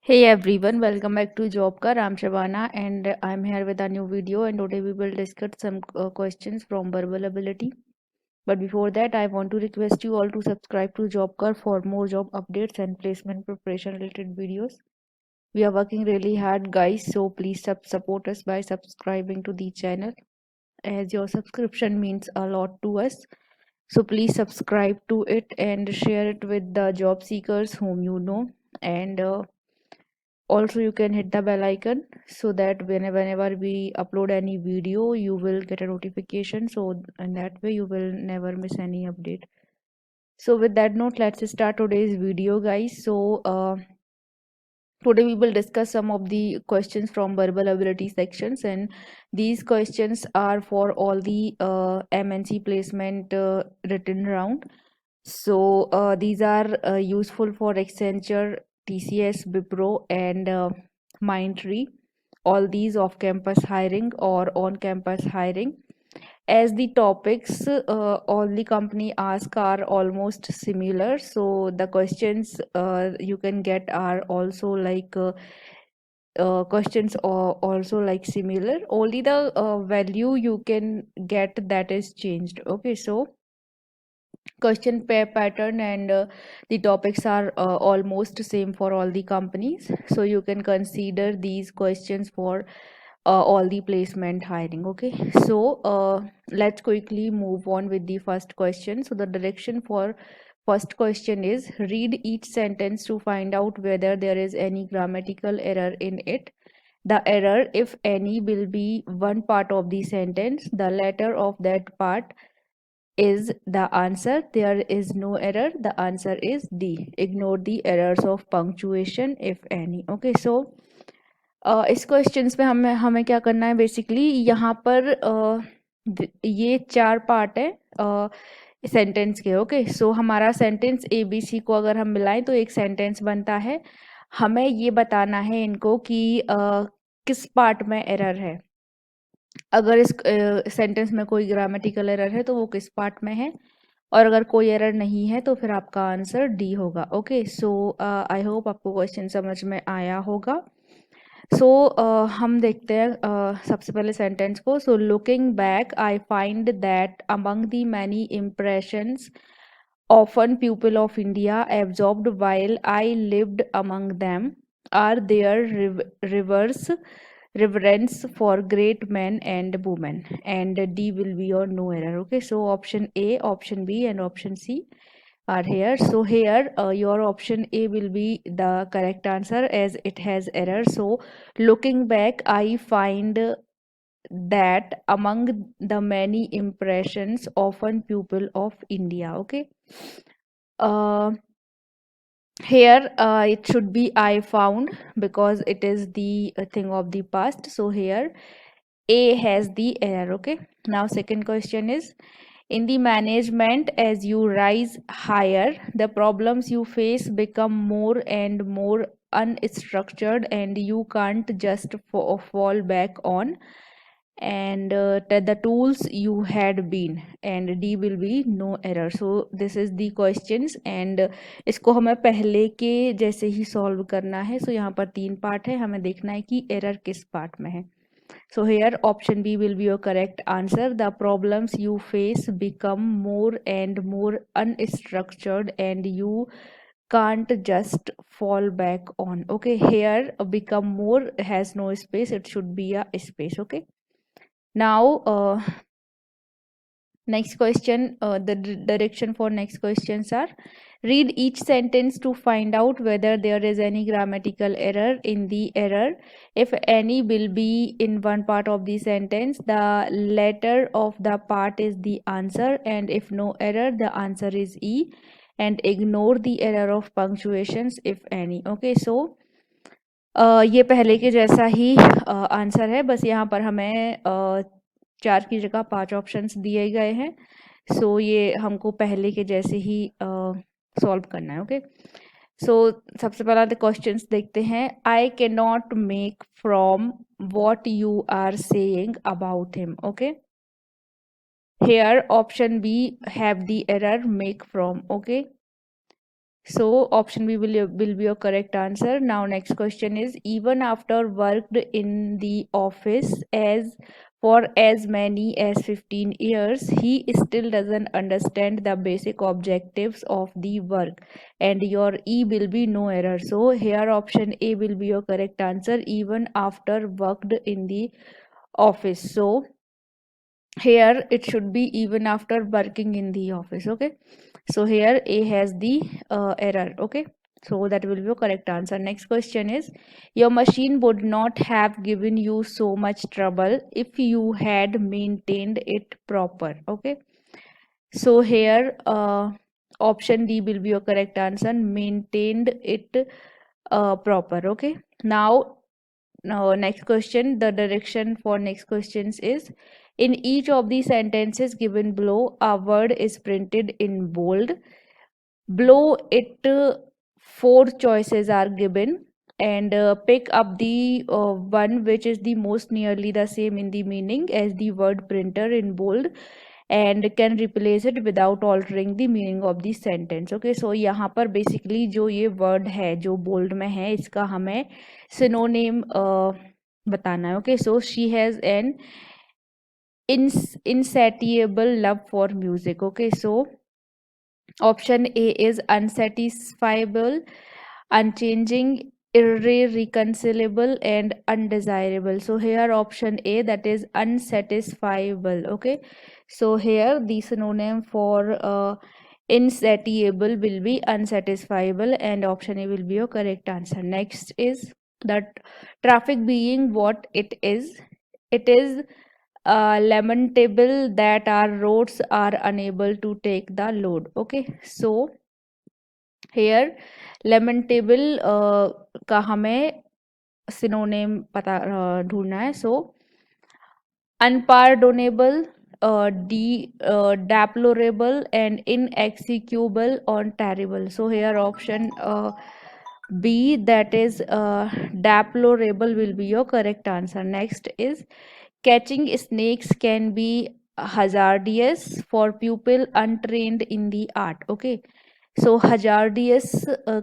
Hey everyone, welcome back to Jobkar. I'm Shabana and I'm here with a new video, and today we will discuss some questions from verbal ability. But before that, I want to request you all to subscribe to Jobkar for more job updates and placement preparation related videos. We are working really hard guys, so please support us by subscribing to the channel, as your subscription means a lot to us. So please subscribe to it and share it with the job seekers whom you know, and also you can hit the bell icon so that whenever we upload any video you will get a notification, so in that way you will never miss any update. So with that note, let's start today's video guys. Today we will discuss some of the questions from verbal ability sections, and these questions are for all the MNC placement written round. These are useful for Accenture, TCS, Wipro, and Mindtree. All these off-campus hiring or on-campus hiring. As the topics all the company ask are almost similar, so the questions you can get are also like questions are also like similar. Only the value you can get that is changed. Okay, so question pair pattern and the topics are almost same for all the companies, so you can consider these questions for all the placement hiring. Okay, let's quickly move on with the first question. So the direction for first question is: read each sentence to find out whether there is any grammatical error in it. The error, if any, will be one part of the sentence. The letter of that part is the answer. There is no error. The answer is D. Ignore the errors of punctuation if any. Okay, so इस questions में हमें हमें क्या करना है basically यहाँ पर ये चार पार्ट है सेंटेंस के. ओके, सो हमारा सेंटेंस ए बी सी को अगर हम मिलाएं तो एक सेंटेंस बनता है. हमें ये बताना है इनको कि किस पार्ट में एरर है. अगर इस सेंटेंस में कोई ग्रामेटिकल एरर है तो वो किस पार्ट में है, और अगर कोई एरर नहीं है तो फिर आपका आंसर डी होगा. ओके, सो आई होप आपको क्वेश्चन समझ में आया होगा. हम देखते हैं सबसे पहले सेंटेंस को. So looking back I find that among the many impressions often people of India absorbed while I lived among them are their reverse reverence for great men and women, and D will be your no error. Okay, so option A, option B, and option C are here. So here your option A will be the correct answer as it has error. So looking back I find that among the many impressions often people of India. Okay, uh, here it should be I found because it is the thing of the past. So here A has the error. Okay, now second question is: in the management, as you rise higher, the problems you face become more and more unstructured, and you can't just fall back on and the tools you had been, and D will be no error. So this is the questions, and इसको हमें पहले के जैसे ही solve करना है. सो यहाँ पर तीन पार्ट है, हमें देखना है कि एरर किस पार्ट में है. So here option B will be your correct answer. The problems you face become more and more unstructured, and you can't just fall back on. Okay, here become more has no space, it should be a space. Okay, now next question, the direction for next questions are: read each sentence to find out whether there is any grammatical error in the error. If any will be in one part of the sentence, the letter of the part is the answer, and if no error, the answer is E. And ignore the error of punctuations if any. Okay, so ये पहले के जैसा ही answer है, बस यहाँ पर हमें 4 की जगह 5 ऑप्शंस दिए गए हैं. सो ये हमको पहले के जैसे ही सॉल्व करना है. ओके, सो सबसे पहला द क्वेश्चंस देखते हैं. I can not make from what you are saying about him. Okay, here option B have the error make from. Okay, So option B will be your correct answer. Now next question is, even after worked in the office as for as many as 15 years, he still doesn't understand the basic objectives of the work, and your E will be no error. So here option A will be your correct answer, even after worked in the office. So here it should be even after working in the office. Okay, so here A has the error. Okay, so that will be your correct answer. Next question is, your machine would not have given you so much trouble if you had maintained it proper. Okay, so here option D will be your correct answer, maintained it proper. Okay, now next question, the direction for next questions is, in each of the sentences given below, a word is printed in bold. Below it, four choices are given, and pick up the one which is the most nearly the same in the meaning as the word printer in bold, and can replace it without altering the meaning of the sentence. Okay, so यहाँ पर basically जो ये word है जो bold में है, इसका हमें synonym बताना है. Okay, so she has an insatiable love for music. Okay, so option A is unsatisfiable, unchanging, irreconcilable, and undesirable. So here option A, that is unsatisfiable. Okay, so here the synonym for insatiable will be unsatisfiable, and option A will be your correct answer. Next is that traffic being what it is lamentable that our roads are unable to take the load. Okay, so here lamentable का हमें synonym पता ढूंढना है. So unpardonable, deplorable, and inexcusable or terrible. So here option B, that is deplorable, will be your correct answer. Next is, catching snakes can be hazardous for people untrained in the art. Okay, so hazardous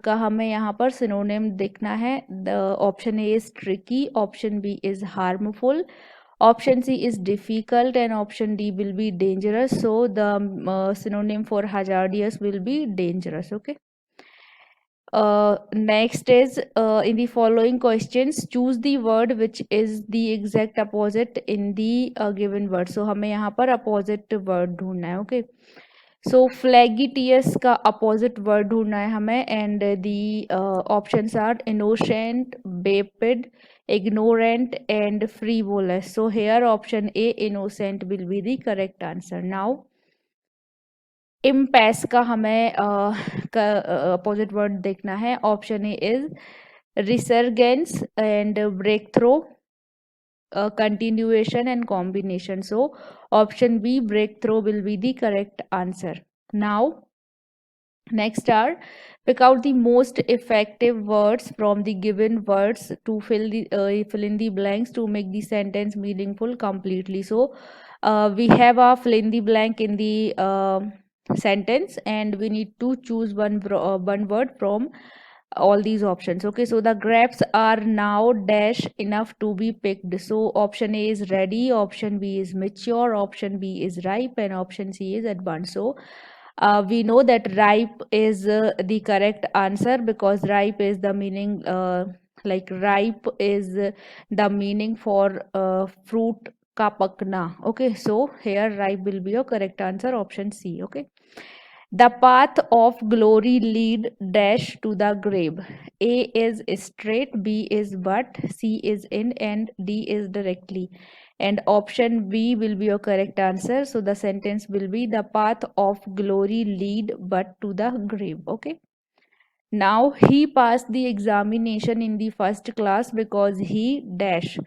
का हमें यहाँ पर synonym देखना है. The option A is tricky, option B is harmful, option C is difficult, and option D will be dangerous. So the synonym for hazardous will be dangerous. Okay, next is, in the following questions choose the word which is the exact opposite in the given word. So हमें यहाँ पर opposite word ढूंढना है. Okay, सो फ्लैगिटियस का opposite word ढूंढना है हमें, and the options are innocent, vapid, ignorant, and frivolous. So here option A, innocent, will be the correct answer. Now impasse का हमें अपोजिट वर्ड देखना है. Option A is resurgence and breakthrough, continuation and combination. So option B, breakthrough, will be the correct answer. Now next are, pick out the most effective words from the given words to fill in the blanks to make the sentence meaningful completely. So we have a fill in the blank in the sentence, and we need to choose one word from all these options. Okay, so the grapes are now dash enough to be picked. So option A is ready, option B is mature, option B is ripe, and option C is advanced. So we know that ripe is the correct answer, because ripe is the meaning, like ripe is the meaning for fruit ka pakna. Okay, so here ripe will be your correct answer, option C. Okay, the path of glory lead dash to the grave. A is straight, B is but, C is in, and D is directly. And option B will be your correct answer. So the sentence will be, the path of glory lead but to the grave. Okay. Now he passed the examination in the first class because he dash.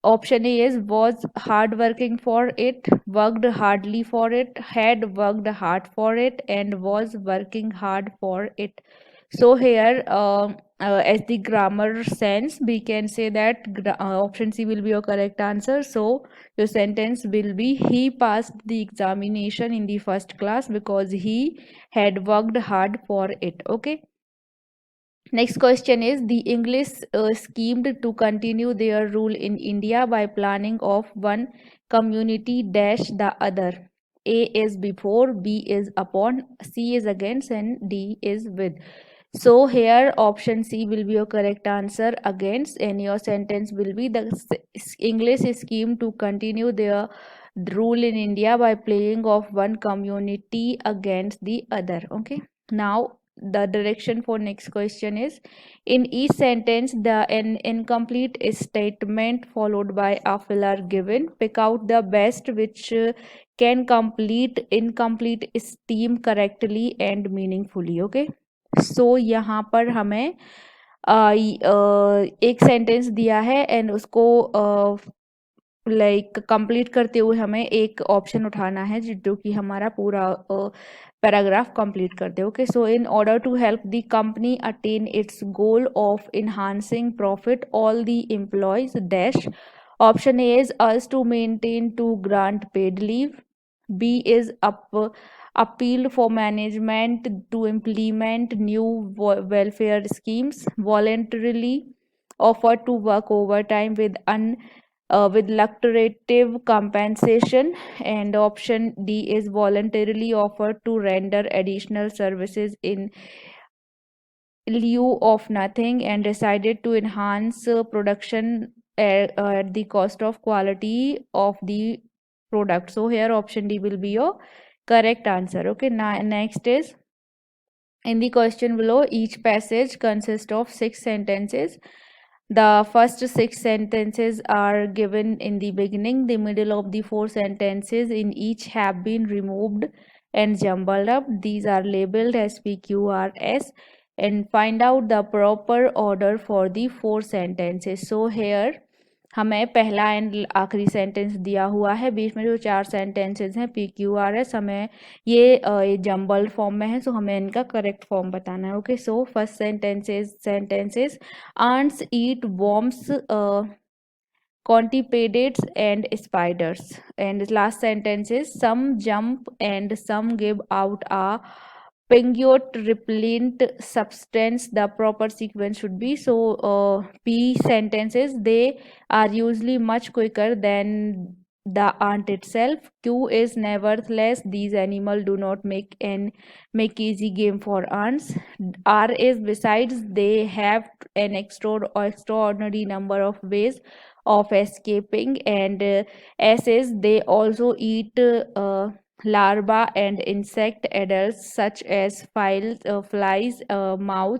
Option A is was hard working for it, worked hardly for it, had worked hard for it, and was working hard for it. So here as the grammar sense, we can say that option C will be your correct answer. So your sentence will be, he passed the examination in the first class because he had worked hard for it. Okay. Next question is, the English schemed to continue their rule in India by planning of one community dash the other. A is before, B is upon, C is against, and D is with. So here option C will be your correct answer, against, and your sentence will be, the English scheme to continue their rule in India by playing of one community against the other. Okay. Now the direction for next question is, in each sentence the an incomplete statement followed by a filler given. Pick out the best which can complete incomplete steam correctly and meaningfully. Okay. सो यहाँ पर हमें एक sentence दिया है and उसको like complete करते हुए हमें एक ऑप्शन उठाना है जो कि हमारा पूरा पैराग्राफ कंप्लीट कर दे. Okay, so in order to help the company attain its goal of enhancing profit, all the employees dash. Option A is us to maintain to grant paid leave. B is appealed for management to implement new welfare schemes, voluntarily offered to work overtime with lucrative compensation, and option D is voluntarily offered to render additional services in lieu of nothing and decided to enhance production at the cost of quality of the product. So here option D will be your correct answer. Okay, now next is, in the question below, each passage consists of 6 sentences. The first 6 sentences are given in the beginning. The middle of the 4 sentences in each have been removed and jumbled up. These are labeled as P, Q, R, S, and find out the proper order for the 4 sentences. So here हमें पहला and आखिरी sentence दिया हुआ है, बीच में जो 4 sentences हैं P Q R S, हमें ये जम्बल्ड फॉर्म में है, सो हमें इनका करेक्ट फॉर्म बताना है. Okay, so first sentences ants eat worms, contipedates and spiders, and last sentence is, some jump and some give out a pungent repellent substance. The proper sequence should be, so P sentences, they are usually much quicker than the ant itself. Q is, nevertheless these animals do not make easy game for ants. R is, besides they have an extraordinary number of ways of escaping, and S is, they also eat larvae and insect adults such as flies, mouse,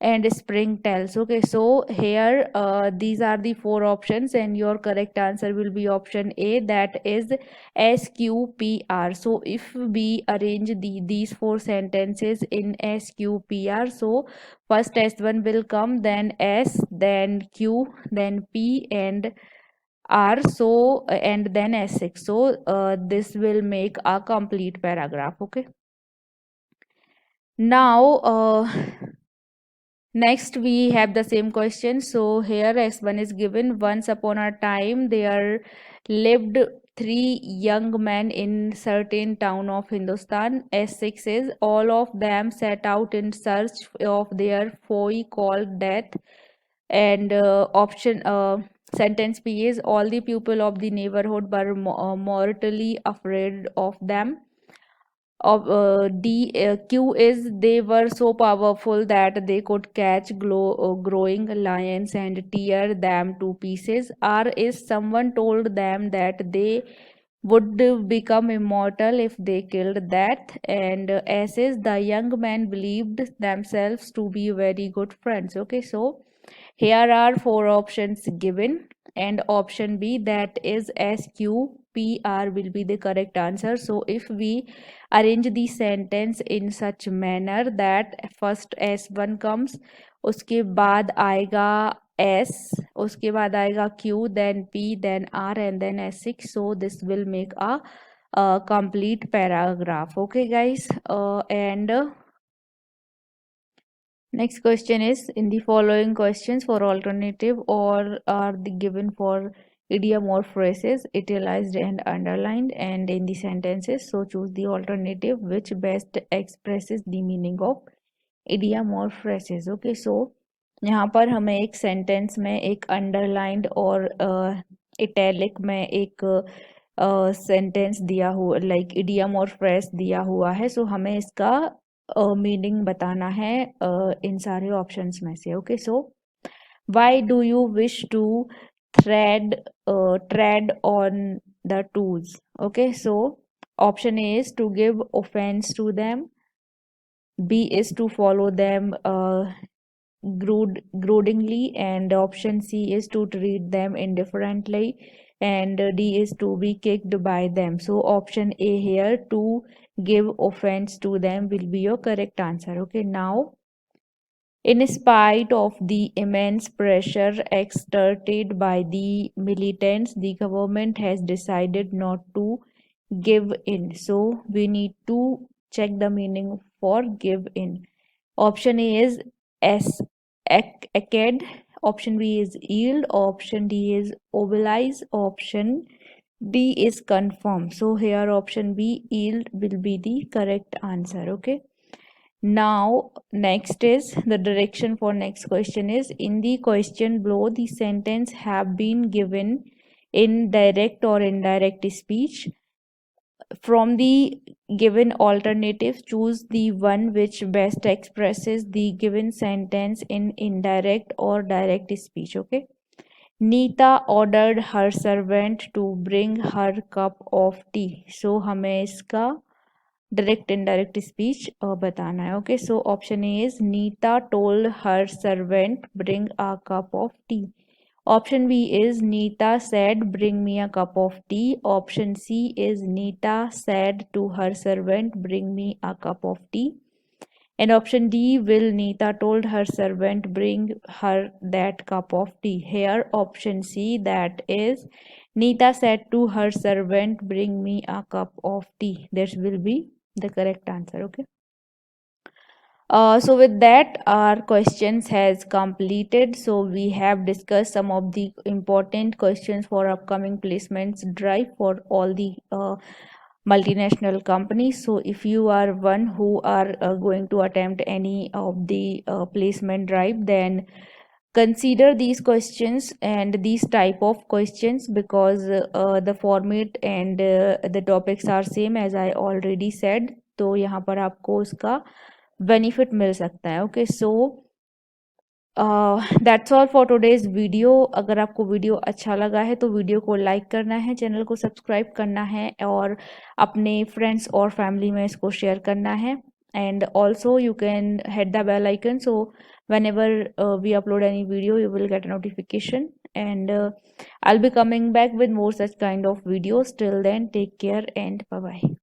and springtails. Okay, so here these are the 4 options, and your correct answer will be option A, that is SQPR. So if we arrange these 4 sentences in SQPR, so first S1 will come, then S, then Q, then P, and R, so and then S6. So this will make a complete paragraph. Okay, now next we have the same question. So here S1 is given, once upon a time there lived 3 young men in certain town of Hindustan. S6 is, all of them set out in search of their foe called death, and option sentence B is, all the people of the neighborhood were mortally afraid of them. Of Q is, they were so powerful that they could catch growing lions and tear them to pieces. R is, someone told them that they would become immortal if they killed that. And S is, the young men believed themselves to be very good friends. Okay, so here are 4 options given, and option B, that is SQPR, will be the correct answer. So if we arrange the sentence in such manner that first S1 comes, उसके बाद आएगा S, उसके बाद आएगा Q, then P, then R, and then S6. So this will make a complete paragraph. Okay, guys, and Next question is, in the following questions for alternative or are the given for idiom or phrases italicized and underlined and in the sentences, so choose the alternative which best expresses the meaning of idiom or phrases. Okay, so यहाँ पर हमें एक sentence में एक underlined और italic में एक sentence दिया हुआ लाइक इडियम और फ्रेज दिया हुआ है, सो हमें इसका मीनिंग बताना है इन सारे ऑप्शंस में से. Okay, so why do you wish to thread tread on the toes. Okay, so option A is to give offense to them, B is to follow them grudgingly, and option C is to treat them indifferently, and D is to be kicked by them. So option A here, to give offense to them, will be your correct answer. Okay, now in spite of the immense pressure exerted by the militants, the government has decided not to give in. So we need to check the meaning for give in. Option A is S acad, option B is yield, option D is oblige, option D is confirm. So here option B yield will be the correct answer. Okay. Now next is the direction for next question is, in the question below the sentence have been given in direct or indirect speech. From the given alternatives, choose the one which best expresses the given sentence in indirect or direct speech. Okay. Neeta ordered her servant to bring her cup of tea. So हमें इसका direct indirect speech बताना है. Okay, so option A is Neeta told her servant bring a cup of tea. Option B is Neeta said bring me a cup of tea. Option C is Neeta said to her servant bring me a cup of tea. And option D, will Neeta told her servant bring her that cup of tea. Here option C, that is Neeta said to her servant bring me a cup of tea. That will be the correct answer. Okay. So with that, our questions has completed. So we have discussed some of the important questions for upcoming placements drive for all the multinational companies. So if you are one who are going to attempt any of the placement drive, then consider these questions and these type of questions, because the format and the topics are same as I already said. तो यहाँ पर आपको उसका benefit मिल सकता है. Okay, so that's all for today's video. अगर आपको video अच्छा लगा है तो वीडियो को लाइक करना है, चैनल को सब्सक्राइब करना है और अपने फ्रेंड्स और फैमिली में इसको शेयर करना है. And also you can hit the bell icon, so whenever we upload any video you will get a notification. And I'll be coming back with more such kind of videos. Till then, take care and bye bye.